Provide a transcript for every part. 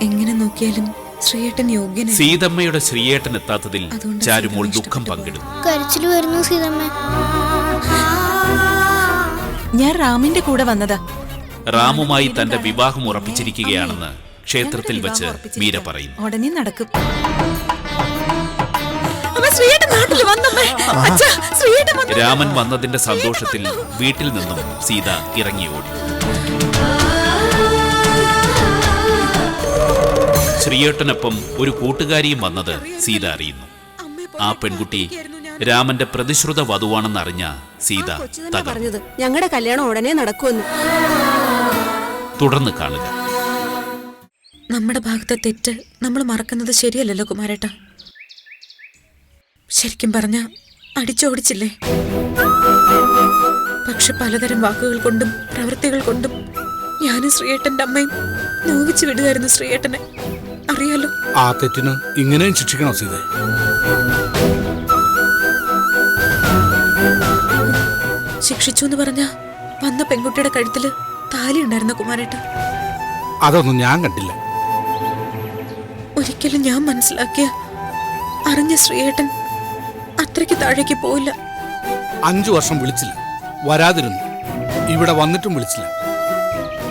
എങ്ങനെ നോക്കിയാലും ശ്രീയേട്ടൻ യോഗ്യനാണ്. സീതമ്മയുടെ ശ്രീയേട്ടൻ എത്താത്തതിൽ ചാരുമോൾ ദുഃഖം പങ്കിടുന്നു. കരച്ചില് വരുന്നു സീതമ്മ. ഞാൻ റാമിന്റെ കൂടെ വന്നതാ. റാമുമായി തന്റെ വിവാഹം ഉറപ്പിച്ചിരിക്കുകയാണെന്ന് ക്ഷേത്രത്തിൽ വെച്ച് മീര പറയുന്നു. ഉടനെ നടക്കും. രാമൻ വന്നതിന്റെ സന്തോഷത്തിൽ വീട്ടിൽ നിന്നും സീത ഇറങ്ങി ഓടി. ശ്രീയേട്ടനൊപ്പം ഒരു കൂട്ടുകാരിയും വന്നത് സീത അറിയുന്നു. ആ പെൺകുട്ടി രാമന്റെ പ്രതിശ്രുത വധുവാണെന്നറിഞ്ഞ സീത തകർന്നു. ഞങ്ങളുടെ കല്യാണം ഉടനെ നടക്കുമെന്ന്. തുടർന്ന് കാണുക. നമ്മുടെ ഭാഗത്തെ തെറ്റ് നമ്മൾ മറക്കുന്നത് ശരിയല്ലല്ലോ കുമാരേട്ട. ശരിക്കും പറഞ്ഞ അടിച്ചോടിച്ചില്ലേ? പക്ഷെ പലതരം വാക്കുകൾ കൊണ്ടും പ്രവൃത്തികൾ കൊണ്ടും ഞാനും ശ്രീയേട്ടന്റെ അമ്മയും നോവിച്ചു വിടുകയായിരുന്നു ശ്രീയേട്ടനെ. അറിയാലോ. ആ തെറ്റിന് ഇങ്ങനെയും ശിക്ഷിക്കണോ സീത? ശിക്ഷിച്ചു എന്ന് പറഞ്ഞ വന്ന പെൺകുട്ടിയുടെ കഴുത്തില് താലി ഉണ്ടായിരുന്ന കുമാരേട്ട. അതൊന്നും ഞാൻ കണ്ടില്ല. ഒരിക്കലും ഞാൻ മനസ്സിലാക്കിയ അറിഞ്ഞ ശ്രീയേട്ടൻ അത്രയ്ക്ക് താഴേക്ക് പോയില്ല. 5 വർഷം വിളിച്ചില്ല, വരാതിരുന്നു. ഇവിടെ വന്നിട്ടും വിളിച്ചില്ല,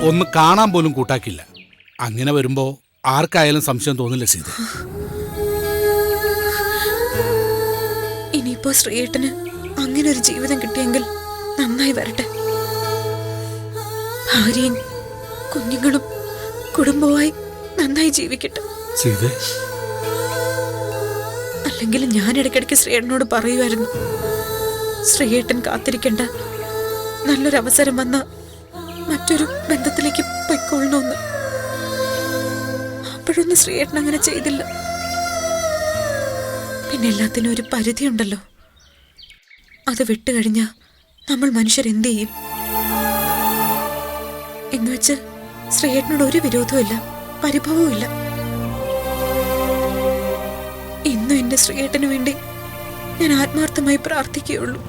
ഒന്ന് കാണാൻ പോലും കൂട്ടാക്കില്ല. അങ്ങനെ വരുമ്പോ ആർക്കായാലും സംശയം തോന്നില്ല സീത. ഇനിയിപ്പോ ശ്രീയേട്ടന് അങ്ങനെ ഒരു ജീവിതം കിട്ടിയെങ്കിൽ നന്നായി വരട്ടെ. ഭാര്യയും കുഞ്ഞുങ്ങളും കുടുംബവുമായി നന്നായി ജീവിക്കട്ടെ. അല്ലെങ്കിൽ ഞാൻ ഇടയ്ക്കിടയ്ക്ക് ശ്രീയേട്ടനോട് പറയുമായിരുന്നു, ശ്രീയേട്ടൻ കാത്തിരിക്കേണ്ട, നല്ലൊരു അവസരം വന്ന മറ്റൊരു ബന്ധത്തിലേക്ക് പൊയ്ക്കൊള്ളണമെന്ന്. അപ്പോഴൊന്നും ശ്രീയേട്ടൻ അങ്ങനെ ചെയ്തില്ല. പിന്നെ എല്ലാത്തിനും ഒരു പരിധിയുണ്ടല്ലോ. അത് വിട്ടുകഴിഞ്ഞ നമ്മൾ മനുഷ്യർ എന്ത് ചെയ്യും എന്നുവെച്ച് ശ്രീയേട്ടനോട് ഒരു വിരോധവും ഇല്ല, പരിഭവവും ഇല്ല. ഇന്നും എന്റെ ശ്രീയേട്ടന് വേണ്ടി ഞാൻ ആത്മാർത്ഥമായി പ്രാർത്ഥിക്കുകയുള്ളൂ.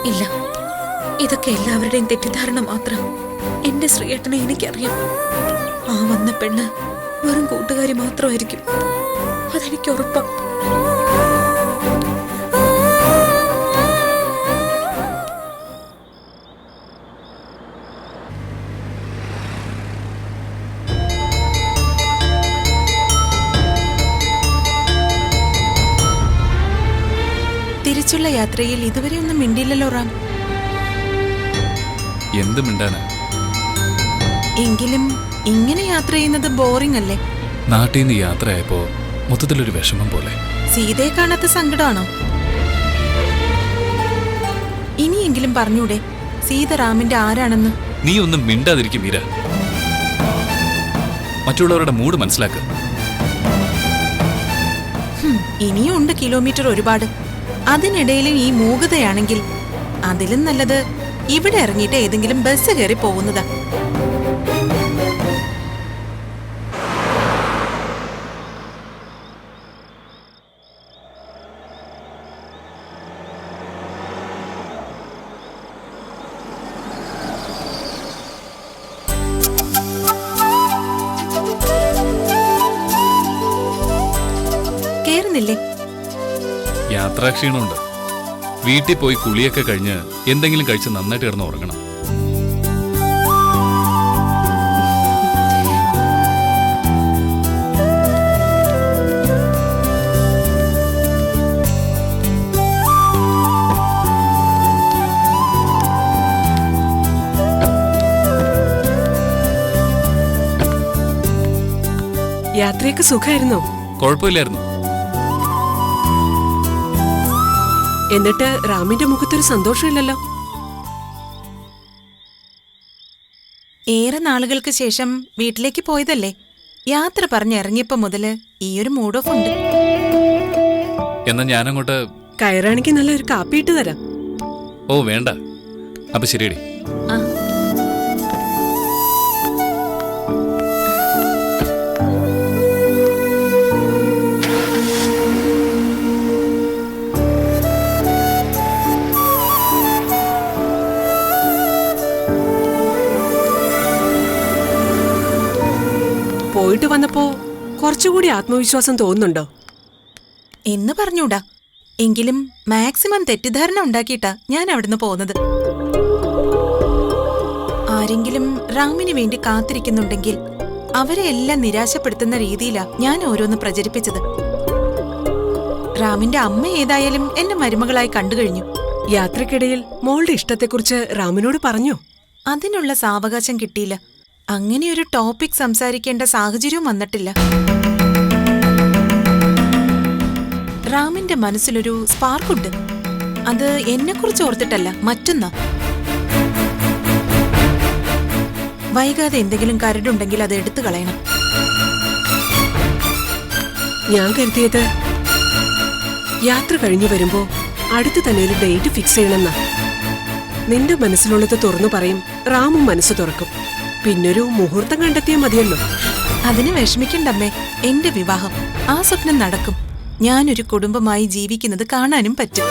ഇല്ല, ഇതൊക്കെ എല്ലാവരുടെയും തെറ്റിദ്ധാരണ മാത്രം. എന്റെ ശ്രീയേട്ടനെ എനിക്കറിയാം. ആ വന്ന പെണ്ണ് വെറും കൂട്ടുകാരി മാത്രമായിരിക്കും, അതെനിക്ക് ഉറപ്പാണ്. തിരിച്ചുള്ള യാത്രയിൽ ഇതുവരെ ഒന്നും മിണ്ടിയില്ലല്ലോ റാം. എന്ത് മിണ്ടാനാ? എങ്കിലും ഇങ്ങനെ യാത്ര ചെയ്യുന്നത് ബോറിംഗ് അല്ലേ? നാട്ടിൽ നിന്ന് യാത്രയായപ്പോ മൊത്തത്തിലൊരു വിഷമം പോലെ. സീതയെ കാണാത്ത സങ്കടമാണോ? ഇനിയെങ്കിലും പറഞ്ഞൂടെ സീത റാമിന്റെ ആരാണെന്ന്? നീ ഒന്നും മിണ്ടാതിരിക്കും മീര. മറ്റുള്ളവരുടെ മൂഡ് മനസ്സിലാക്ക. ഇനിയും ഉണ്ട് കിലോമീറ്റർ ഒരുപാട്. അതിനിടയിലും ഈ മൂകതയാണെങ്കിൽ അതിലും നല്ലത് ഇവിടെ ഇറങ്ങിയിട്ട് ഏതെങ്കിലും ബസ് കയറി പോകുന്നതാ. കേറുന്നില്ലേ? യാത്രാക്ഷീണമുണ്ട്. വീട്ടിൽ പോയി കുളിയൊക്കെ കഴിഞ്ഞ് എന്തെങ്കിലും കഴിച്ച് നന്നായിട്ട് കിടന്ന് ഉറങ്ങണം. യാത്രയൊക്കെ സുഖമായിരുന്നോ? കുഴപ്പമില്ലായിരുന്നു. എന്നിട്ട് റാമിന്റെ മുഖത്തൊരു സന്തോഷമില്ലല്ലോ. ഏറെ നാളുകൾക്ക് ശേഷം വീട്ടിലേക്ക് പോയതല്ലേ? യാത്ര പറഞ്ഞിറങ്ങിയപ്പോ മുതല് ഈയൊരു മൂഡ് ഓഫ് ഉണ്ട്. എന്നാ ഞാനങ്ങോട്ട് കയറാണെങ്കിൽ നല്ലൊരു കാപ്പി ഇട്ട് തരാം. ഓ വേണ്ട, അപ്പൊ ശരിയടി. പോയിട്ട് വന്നപ്പോ കുറച്ചുകൂടി ആത്മവിശ്വാസം തോന്നുന്നുണ്ടോ? എന്ന് പറഞ്ഞൂടാ. എങ്കിലും മാക്സിമം തെറ്റിദ്ധാരണ ഉണ്ടാക്കിയിട്ടാ ഞാൻ അവിടുന്ന് പോകുന്നത്. ആരെങ്കിലും റാമിന് വേണ്ടി കാത്തിരിക്കുന്നുണ്ടെങ്കിൽ അവരെ എല്ലാം നിരാശപ്പെടുത്തുന്ന രീതിയിലാ ഞാൻ ഓരോന്ന് പ്രചരിപ്പിച്ചത്. റാമിന്റെ അമ്മ ഏതായാലും എന്നെ മരുമകളായി കണ്ടുകഴിഞ്ഞു. യാത്രക്കിടയിൽ മോളുടെ ഇഷ്ടത്തെക്കുറിച്ച് റാമിനോട് പറഞ്ഞോ? അതിനുള്ള സാവകാശം കിട്ടിയില്ല. അങ്ങനെയൊരു ടോപ്പിക് സംസാരിക്കേണ്ട സാഹചര്യവും വന്നിട്ടില്ല. റാമിന്റെ മനസ്സിലൊരു സ്പാർക്കുണ്ട്. അത് എന്നെക്കുറിച്ച് ഓർത്തിട്ടല്ല, മറ്റൊന്നാ. വൈകാതെ എന്തെങ്കിലും കരടുണ്ടെങ്കിൽ അത് എടുത്തു കളയണം. ഞാൻ കരുതിയത് യാത്ര കഴിഞ്ഞു വരുമ്പോ അടുത്ത് തന്നെ ഒരു ഡേറ്റ് ഫിക്സ് ചെയ്യണമെന്നാ. നിന്റെ മനസ്സിലുള്ളത് തുറന്നു പറയും, റാമും മനസ്സ് തുറക്കും. പിന്നൊരു മുഹൂർത്തം കണ്ടെത്തിയാൽ മതിയല്ലോ. അതിന് വിഷമിക്കണ്ടമ്മേ. എന്റെ വിവാഹം, ആ സ്വപ്നം നടക്കും. ഞാനൊരു കുടുംബമായി ജീവിക്കുന്നത് കാണാനും പറ്റും.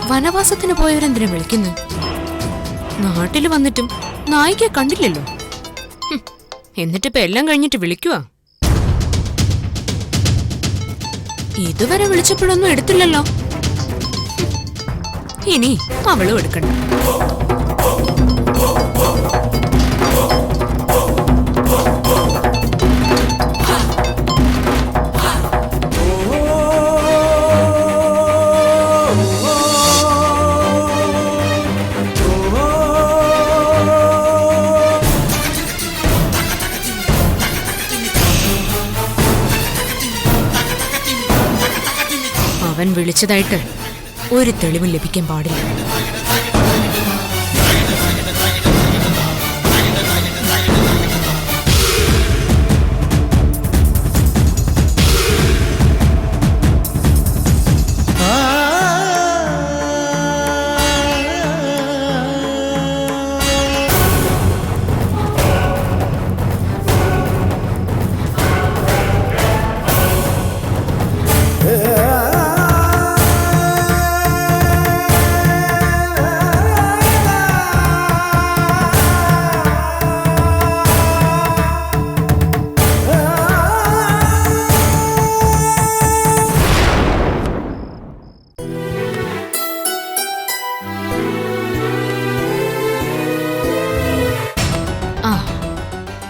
വനവാസത്തിന് പോയവരെന്തിനാ വിളിക്കുന്നു? നാട്ടിൽ വന്നിട്ടും നായികയെ കണ്ടില്ലല്ലോ. എന്നിട്ടിപ്പോ എല്ലാം കഴിഞ്ഞിട്ട് വിളിക്കുവാ. ഇതുവരെ വിളിച്ചപ്പോഴൊന്നും എടുത്തില്ലല്ലോ. ഇനി അവളും എടുക്കണ്ട. അവൻ വിളിച്ചതായിട്ട് ഒരു തെളിവും ലഭിക്കാൻ പാടില്ല.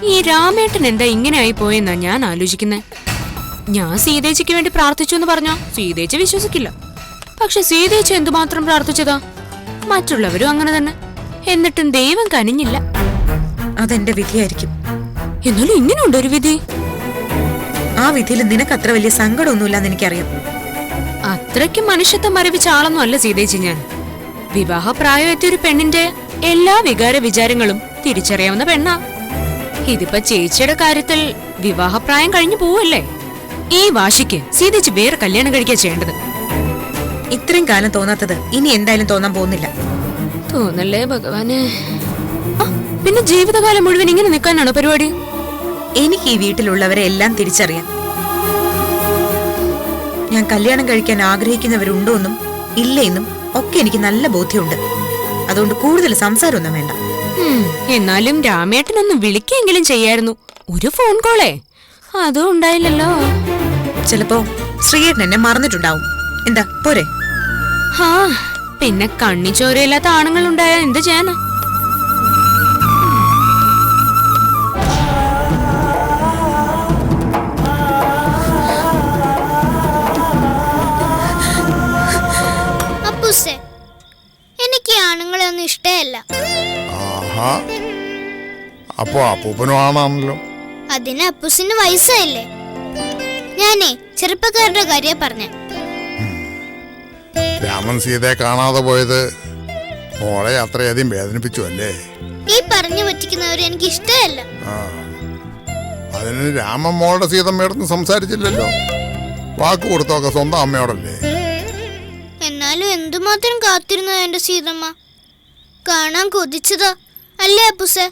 ഈ രാമേട്ടൻ എന്താ ഇങ്ങനെ ആയി പോയെന്നാ ഞാൻ ആലോചിക്കുന്നേ. ഞാൻ സീതേച്ചിക്ക് വേണ്ടി പ്രാർത്ഥിച്ചു എന്ന് പറഞ്ഞാ സീതേച്ചി വിശ്വസിക്കില്ല. പക്ഷെ സീതേച്ചി എന്തുമാത്രം പ്രാർത്ഥിച്ചതാ, മറ്റുള്ളവരും അങ്ങനെ തന്നെ. എന്നിട്ടും ദൈവം കനിഞ്ഞില്ല. അതെന്റെ വിധിയായിരിക്കും. എന്നാലും ഇങ്ങനെയുണ്ട് ഒരു വിധി. ആ വിധിയിൽ നിനക്ക് അത്ര വലിയ സങ്കടമൊന്നുമില്ലെന്ന് എനിക്കറിയാം. അത്രയ്ക്ക് മനുഷ്യത്വം മരവിച്ച ആളൊന്നും അല്ല സീതേച്ചി ഞാൻ. വിവാഹപ്രായം എത്തിയ ഒരു പെണ്ണിന്റെ എല്ലാ വികാര വിചാരങ്ങളും തിരിച്ചറിയാവുന്ന പെണ്ണാ. ഇതിപ്പോ ചേച്ചിയുടെ കാര്യത്തിൽ വിവാഹപ്രായം കഴിഞ്ഞു പോവല്ലേ. ഈ വാശിക്ക് സീതേച്ചി വേറെ കല്യാണം കഴിക്കുക ചെയ്യേണ്ടത്. ഇത്രയും കാലം തോന്നാത്തത് ഇനി എന്തായാലും തോന്നാൻ പോകുന്നില്ല. തോന്നല്ലേ ഭഗവാന്. പിന്നെ ജീവിതകാലം മുഴുവൻ ഇങ്ങനെ നിൽക്കാനാണോ പരിപാടി? എനിക്ക് ഈ വീട്ടിലുള്ളവരെ എല്ലാം തിരിച്ചറിയാം. ഞാൻ കല്യാണം കഴിക്കാൻ ആഗ്രഹിക്കുന്നവരുണ്ടോ എന്നും ഇല്ലെന്നും ഒക്കെ എനിക്ക് നല്ല ബോധ്യമുണ്ട്. അതുകൊണ്ട് കൂടുതൽ സംസാരമൊന്നും വേണ്ട. എന്നാലും രാമേട്ടനൊന്ന് വിളിക്കെങ്കിലും ചെയ്യായിരുന്നു. ഒരു ഫോൺ കോളേ അതും ഉണ്ടായില്ലല്ലോ. ചിലപ്പോ ശ്രീയേട്ടൻ എന്നെ മറന്നിട്ടുണ്ടാവും. എന്താ പോരെ? ഹാ, പിന്നെ കണ്ണി ചോരയില്ലാത്ത ആണുങ്ങൾ ഉണ്ടായ എന്ത് ചെയ്യാനാ? എനിക്ക് ആണുങ്ങളെ ഒന്നും ഇഷ്ടമല്ല. അപ്പൊ അപ്പൂപ്പനും ആണാണല്ലോ. അതിന് അപ്പൂസിന് വയസ്സായില്ലേ. ഞാനേ ചെറുപ്പക്കാരുടെ കാര്യം പറഞ്ഞ. രാമൻ സീതയെ കാണാതെ പോയത് മോളെ അത്രയധികം വേദനിപ്പിച്ചു അല്ലേ? ഈ പറഞ്ഞു പറ്റിക്കുന്നവരെ എനിക്ക് ഇഷ്ടമല്ല. അതിന് രാമൻ മോളുടെ സീതമ്മയോടൊന്നും സംസാരിച്ചില്ലല്ലോ. വാക്ക് കൊടുത്തൊക്കെ സ്വന്തം അമ്മയോടല്ലേ. എന്നാലും എന്തുമാത്രം കാത്തിരുന്ന എന്റെ സീതമ്മ. കാണാൻ കൊതിച്ചതാ അല്ലേ അപ്പൂസേ?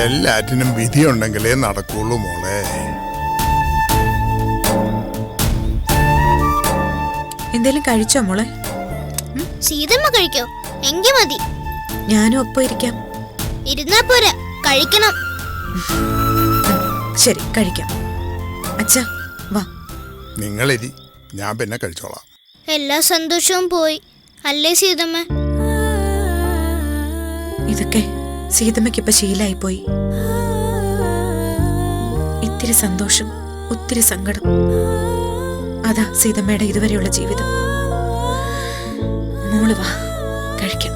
എല്ലാറ്റിനും വിധിയുണ്ടെങ്കിലേ നടക്കുള്ളൂ മോളെ. എന്തേലും കഴിച്ചോ മോളെ? സീതമ്മ കഴിക്കോ? എങ്കി മതി. ഞാനും ഒപ്പം ഇരിക്കാം. ഇരുന്നാ പോരാ, കഴിക്കണം. ശരി, കഴിക്കാം. അച്ഛാ വാ. നിങ്ങളിരി, ഞാൻ പിന്നെ കഴിച്ചോളാം. എല്ലാ സന്തോഷവും പോയി അല്ലേ സീതമ്മ? ഇതൊക്കെ സീതമ്മയ്ക്കിപ്പോ ശീലായി പോയി. ഇത്തിരി സന്തോഷം, ഒത്തിരി സങ്കടം. അതാ സീതമ്മയുടെ ഇതുവരെയുള്ള ജീവിതം. മോള് വാ, കഴിക്കാം.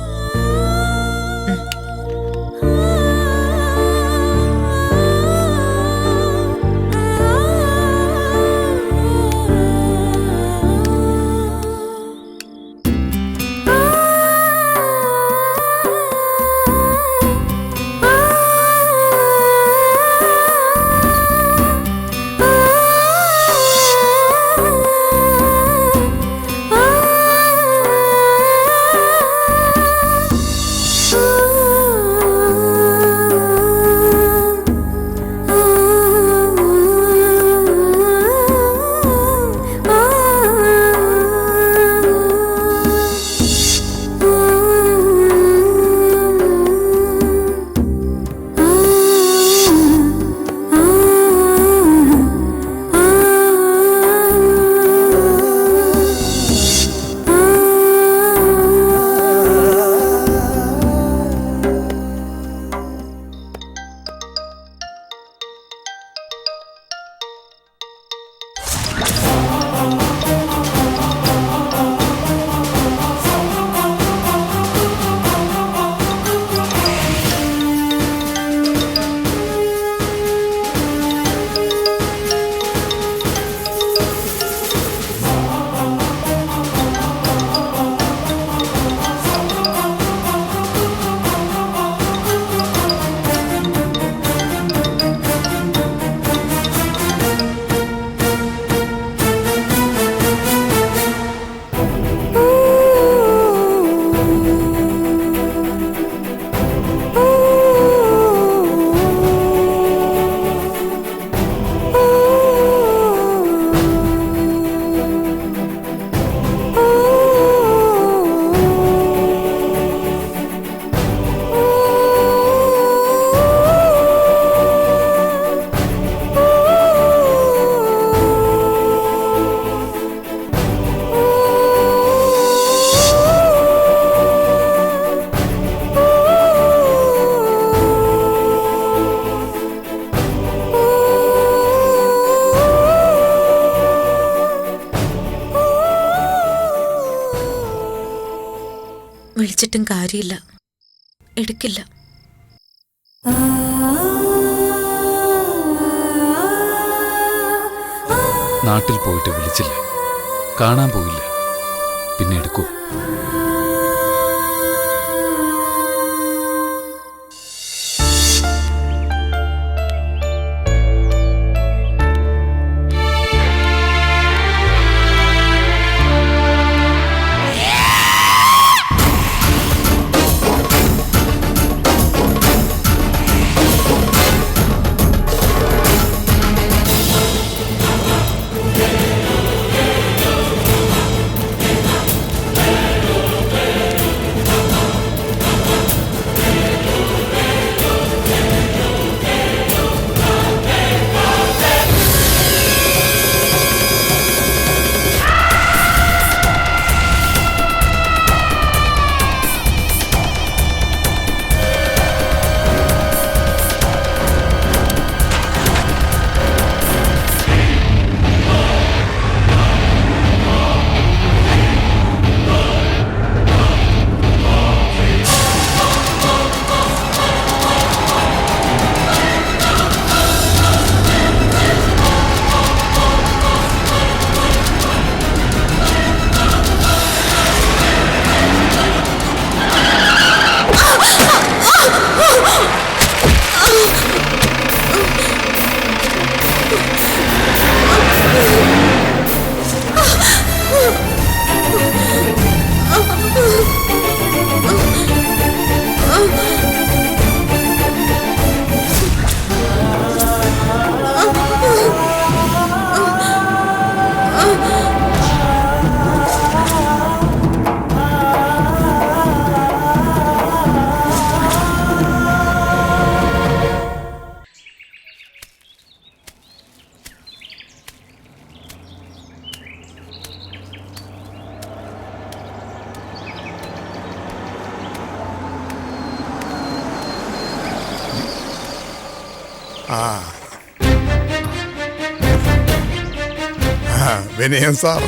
വിളിച്ചിട്ടും കാര്യമില്ല, എടുക്കില്ല. നാട്ടിൽ പോയിട്ട് വിളിച്ചില്ല, കാണാൻ പോയില്ല, പിന്നെ എടുക്കൂ. വിനയൻ സാർ,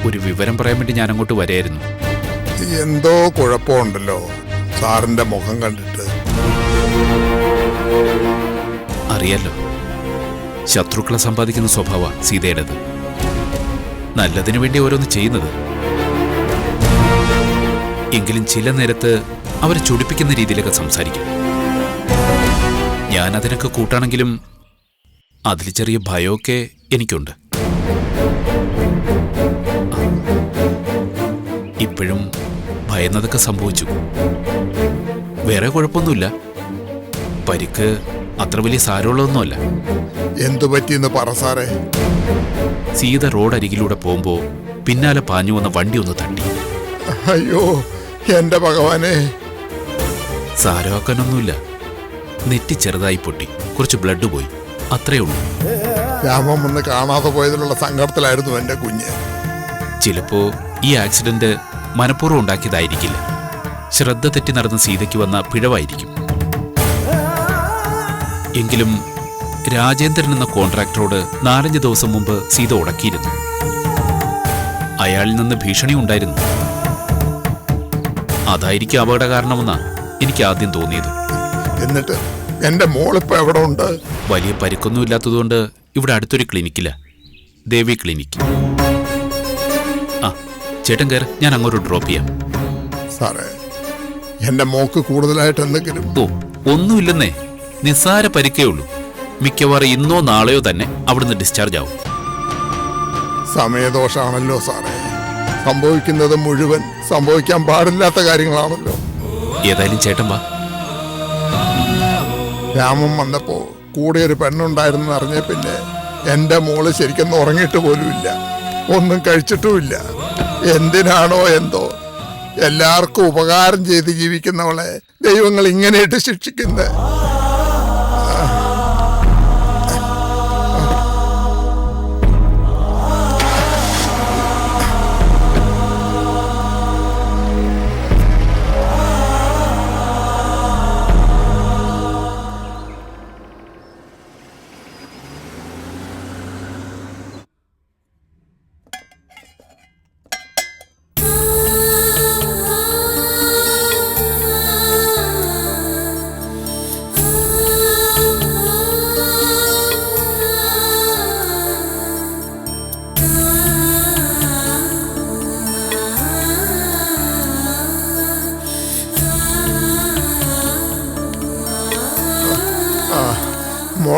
ഒരു വിവരം പറയാൻ വേണ്ടി ഞാൻ അങ്ങോട്ട് വരായിരുന്നു. എന്തോ കുഴപ്പമുണ്ടല്ലോ സാറിന്റെ മുഖം കണ്ടിട്ട്. അറിയാലോ, ശത്രുക്കളെ സമ്പാദിക്കുന്ന സ്വഭാവ സീതയുടേത്. നല്ലതിനു വേണ്ടി ഓരോന്ന് ചെയ്യുന്നത്. എങ്കിലും ചില നേരത്ത് അവരെ ചൊടിപ്പിക്കുന്ന രീതിയിലൊക്കെ സംസാരിക്കും. ഞാൻ അതിനൊക്കെ കൂട്ടാണെങ്കിലും അതിൽ ചെറിയ ഭയമൊക്കെ എനിക്കുണ്ട്. ഇപ്പോഴും ഭയന്നതൊക്കെ സംഭവിച്ചു. വേറെ കുഴപ്പമൊന്നുമില്ല. പരിക്ക് അത്ര വലിയ സാരമുള്ളതൊന്നുമല്ല. എന്തു പറ്റിയെന്ന് പറ സാറേ. സീത റോഡരികിലൂടെ പോകുമ്പോ പിന്നാലെ പാഞ്ഞു വന്ന വണ്ടി ഒന്ന് തട്ടി. അയ്യോ എന്റെ ഭഗവാനെ. സാരമാക്കാനൊന്നുമില്ല. നെറ്റി ചെറുതായി പൊട്ടി, കുറച്ച് ബ്ലഡ് പോയി, അത്രേ ഉള്ളൂ. രാമൻ വന്ന് കാണാതെ പോയതിലുള്ള സങ്കടത്തിലായിരുന്നു എന്റെ കുഞ്ഞ്. ചിലപ്പോ ഈ ആക്സിഡന്റ് മനഃപൂർവ്വം ഉണ്ടാക്കിയതായിരിക്കില്ല. ശ്രദ്ധ തെറ്റി നടന്ന സീതയ്ക്ക് വന്ന പിഴവായിരിക്കും. എങ്കിലും രാജേന്ദ്രൻ എന്ന കോൺട്രാക്ടറോട് 4-5 ദിവസം മുമ്പ് സീത ഉടക്കിയിരുന്നു. അയാളിൽ നിന്ന് ഭീഷണി ഉണ്ടായിരുന്നു. അതായിരിക്കും അപകട കാരണമെന്നാ എനിക്ക് ആദ്യം തോന്നിയത്. എന്നിട്ട് എന്റെ മോളിപ്പോ എവിടെ ഉണ്ട്? വലിയ പരിക്കൊന്നുമില്ലാത്തതുകൊണ്ട് ഇവിടെ അടുത്തൊരു ക്ലിനിക്കില്ല, ദേവി ക്ലിനിക്ക്. ആ ചേട്ടൻ കയറി, ഞാൻ അങ്ങോട്ട് ഡ്രോപ്പ് ചെയ്യാം. സാറേ, എന്റെ മോക്ക് കൂടുതലായിട്ട് എന്തെങ്കിലും? ഓ ഒന്നുമില്ലെന്നേ, നിസ്സാര പരിക്കേ ഉള്ളൂ. മിക്കവാറും ഇന്നോ നാളെയോ തന്നെ അവിടുന്ന് ഡിസ്ചാർജ് ആവും. സമയദോഷാണല്ലോ സാറേ. സംഭവിക്കുന്നത് മുഴുവൻ സംഭവിക്കാൻ പാടില്ലാത്ത കാര്യങ്ങളാണല്ലോ. ഏതായാലും ചേട്ടൻ വാ. രാമൻ വന്നപ്പോ കൂടെ ഒരു പെണ്ണുണ്ടായിരുന്നു അറിഞ്ഞ പിന്നെ എന്റെ മോള് ശരിക്കും ഉറങ്ങിയിട്ട് പോലുമില്ല, ഒന്നും കഴിച്ചിട്ടുമില്ല. എന്തിനാണോ എന്തോ എല്ലാവർക്കും ഉപകാരം ചെയ്ത് ജീവിക്കുന്നവളെ ദൈവങ്ങൾ ഇങ്ങനെയിട്ട് ശിക്ഷിക്കുന്നത്.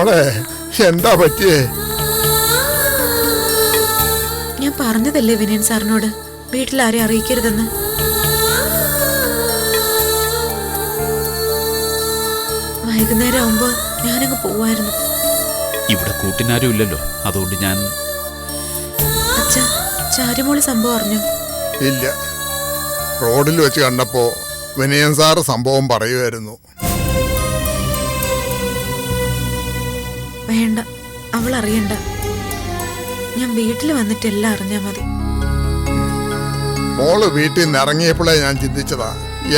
മോളെ എന്താ പറ്റിയേ? ഞാൻ പറഞ്ഞതല്ലേ വിനയൻ സാറിനോട് വീട്ടിലാരെ അറിയിക്കരുതെന്ന്. വൈകുന്നേരം ആവുമ്പോ ഞാനങ്ങ് പോവായിരുന്നു. ഇവിടെ കൂട്ടിനാരും ഇല്ലല്ലോ, അതുകൊണ്ട് ഞാൻ... അച്ഛാ, ചാരുമോള് സംഭവം അറിഞ്ഞു? ഇല്ല, റോഡിൽ വെച്ച് കണ്ടപ്പോ വിനയൻ സാറ് സംഭവം പറയുമായിരുന്നു. വേണ്ട, അവൾ അറിയണ്ട. ഞാൻ വീട്ടിൽ വന്നിട്ട് എല്ലാം അറിഞ്ഞാ മതി. മോള് വീട്ടിൽ നിന്ന് ഇറങ്ങിയപ്പോഴേ ഞാൻ ചിന്തിച്ചതാ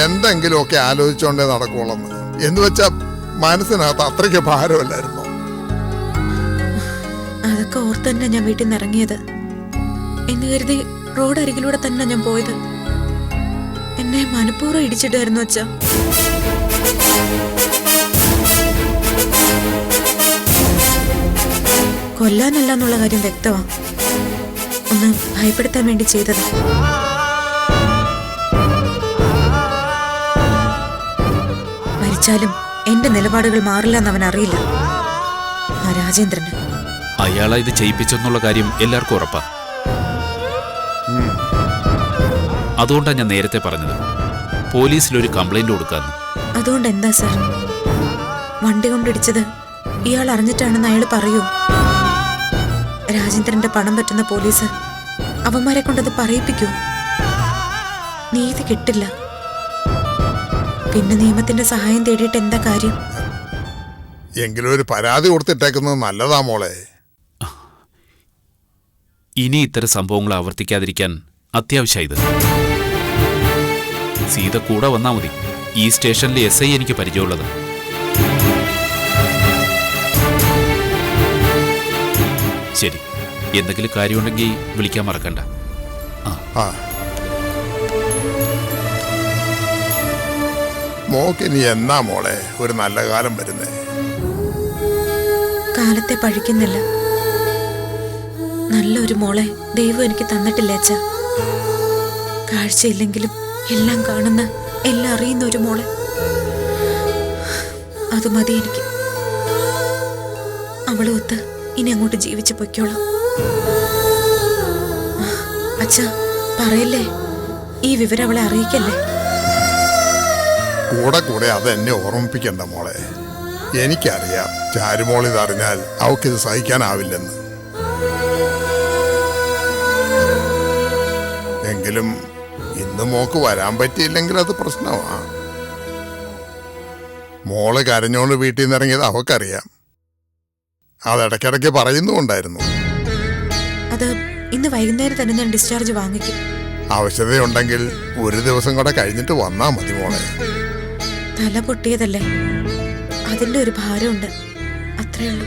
എന്തെങ്കിലുമൊക്കെ ആലോചിച്ചോണ്ടേ നടക്കുള്ളന്ന്. എന്ന് വെച്ചാ മനസ്സിനകത്ത് അത്രയ്ക്ക് ഭാരമല്ലായിരുന്നു. അതൊക്കെ ഓർത്ത് തന്നെ ഞാൻ വീട്ടിൽ നിന്ന് ഇറങ്ങിയത്. എന്ന് കരുതി റോഡ് അരികിലൂടെ തന്നെ ഞാൻ പോയത്. എന്നെ മനഃപൂർവ്വം ഇടിച്ചിട്ടായിരുന്നു അച്ഛാ. കൊല്ലാനല്ല എന്നുള്ള കാര്യം വ്യക്തമാ. ഒന്ന് ഭയപ്പെടുത്താൻ വേണ്ടി ചെയ്തത്. മരിച്ചാലും എന്റെ നിലപാടുകൾ മാറില്ലെന്ന് അവൻ അറിയില്ല. ആ രാജേന്ദ്രന് അയാളെ ഇത് ചെയ്യിപ്പിച്ചെന്നുള്ള കാര്യം എല്ലാവർക്കും ഉറപ്പാ. അതുകൊണ്ടാണ് ഞാൻ നേരത്തെ പറഞ്ഞത് പോലീസിലൊരു കംപ്ലൈന്റ് കൊടുക്കാന്ന്. അതുകൊണ്ട് എന്താ സാർ? വണ്ടി കൊണ്ടിടിച്ചത് ഇയാൾ അറിഞ്ഞിട്ടാണെന്ന് അയാൾ പറയൂ? രാജേന്ദ്രന്റെ പണം പറ്റുന്ന പോലീസ് അവന്മാരെ കൊണ്ടത് പറയിപ്പിക്കൂ? നീതി കിട്ടില്ല. പിന്നെ നിയമത്തിന്റെ സഹായം തേടിയിട്ട് എന്താ കാര്യം? എങ്കിലും ഒരു പരാതി കൊടുത്തിട്ടേക്കുന്നത് നല്ലതാ മോളെ. ഇനി ഇത്തരം സംഭവങ്ങൾ ആവർത്തിക്കാതിരിക്കാൻ അത്യാവശ്യം ഇത്. സീത കൂടെ വന്നാ മതി. ഈ സ്റ്റേഷനിലെ SI എനിക്ക് പരിചയമുള്ളത്. ശരി, എന്തെങ്കിലും കാര്യമുണ്ടെങ്കിൽ വിളിക്കാൻ മറക്കണ്ട. ആ മോക്ക് ഇനി എന്നാ മോളെ ഒരു നല്ല കാലം വരുന്നേ? കാലത്തെ പഴിക്കുന്നില്ല. നല്ലൊരു മോളെ ദൈവം എനിക്ക് തന്നിട്ടില്ല അച്ഛാ. കാഴ്ചയില്ലെങ്കിലും എല്ലാം കാണുന്ന, എല്ലാം അറിയുന്ന ഒരു മോളെ. അത് മതി എനിക്ക്. അവളെ ഒത്ത് ഇനി അങ്ങോട്ട് ജീവിച്ചു പൊയ്ക്കോളാം. അച്ഛാ, പറയല്ലേ, ഈ വിവരം അവളെ അറിയിക്കല്ലേ? കൂടെ കൂടെ അതെന്നെ ഓർമ്മിപ്പിക്കണ്ട മോളെ. എനിക്കറിയാം ചാരുമോൾ ഇതറിഞ്ഞാൽ അവക്കിത് സഹിക്കാനാവില്ലെന്ന്. എങ്കിലും ഇന്ന് മോക്ക് വരാൻ പറ്റിയില്ലെങ്കിൽ അത് പ്രശ്നമാണ്. മോള് കരഞ്ഞോണ്ട് വീട്ടിൽ നിന്ന് ഇറങ്ങിയത് അവക്കറിയാം. അതിടയ്ക്കിടയ്ക്ക് പറയുന്നുണ്ടായിരുന്നു. അത് ഇന്ന് വൈകുന്നേരം തന്നെ ഞാൻ ഡിസ്ചാർജ് വാങ്ങിക്കും. ആവശ്യതയുണ്ടെങ്കിൽ ഒരു ദിവസം കൂടെ കഴിഞ്ഞിട്ട് വന്നാ മതി മോളെ. തല പൊട്ടിയതല്ലേ, അതിന്റെ ഒരു ഭാരമുണ്ട്, അത്രേ ഉള്ളൂ.